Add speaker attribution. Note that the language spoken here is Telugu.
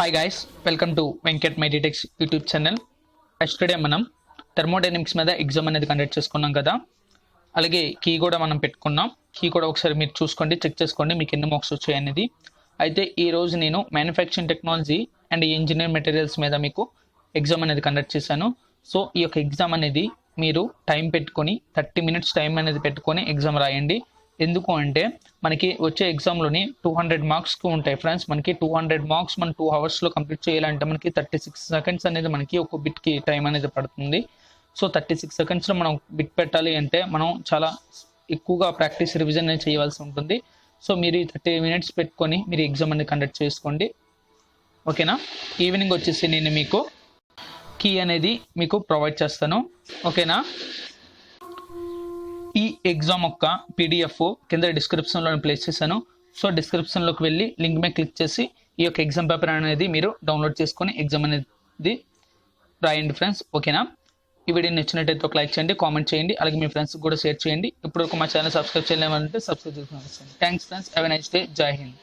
Speaker 1: Hi guys, welcome to Venkat Meditex YouTube channel. Yesterday మనం థర్మోడైనమిక్స్ మీద ఎగ్జామ్ అనేది కండక్ట్ చేసుకున్నాం కదా, అలాగే కీ కూడా మనం పెట్టుకున్నాం. కీ కూడా ఒకసారి మీరు చూసుకోండి, చెక్ చేసుకోండి మీకు ఎన్ని మార్క్స్ వచ్చాయి అనేది. అయితే ఈరోజు నేను manufacturing technology and engineer materials మీద మీకు ఎగ్జామ్ అనేది కండక్ట్ చేశాను. సో ఈ యొక్క ఎగ్జామ్ అనేది మీరు టైం పెట్టుకొని 30 minutes టైం అనేది పెట్టుకొని ఎగ్జామ్ రాయండి. ఎందుకు అంటే మనకి వచ్చే ఎగ్జామ్లోని 200 మార్క్స్కు ఉంటాయి ఫ్రెండ్స్. మనకి 200 మార్క్స్ మనం 2 hours కంప్లీట్ చేయాలంటే మనకి 36 seconds అనేది మనకి ఒక బిట్కి టైం అనేది పడుతుంది. సో 36 secondsలో మనం బిట్ పెట్టాలి అంటే మనం చాలా ఎక్కువగా ప్రాక్టీస్ రివిజన్ అనేది చేయవలసి ఉంటుంది. సో మీరు 30 minutes పెట్టుకొని మీరు ఎగ్జామ్ అనేది కండక్ట్ చేసుకోండి, ఓకేనా. ఈవినింగ్ వచ్చేసి నేను మీకు కీ అనేది మీకు ప్రొవైడ్ చేస్తాను, ఓకేనా. ఈ ఎగ్జామ్ యొక్క పీడిఎఫ్ కింద డిస్క్రిప్షన్లో ప్లేస్ చేశాను. సో డిస్క్రిప్షన్లోకి వెళ్ళి లింక్ మీద క్లిక్ చేసి ఈ యొక్క ఎగ్జామ్ పేపర్ అనేది మీరు డౌన్లోడ్ చేసుకొని ఎగ్జామ్ అనేది రాయండి ఫ్రెండ్స్, ఓకేనా. ఈ వీడియో నచ్చినట్టయితే ఒక లైక్ చేయండి, కామెంట్ చేయండి, అలాగే మీ ఫ్రెండ్స్కి కూడా షేర్ చేయండి. ఇప్పుడు మా ఛానల్ సబ్స్క్రైబ్ చేయాలంటే సబ్స్క్రైబ్ చేసుకోండి. Thanks friends, have a nice day. జై హింద్.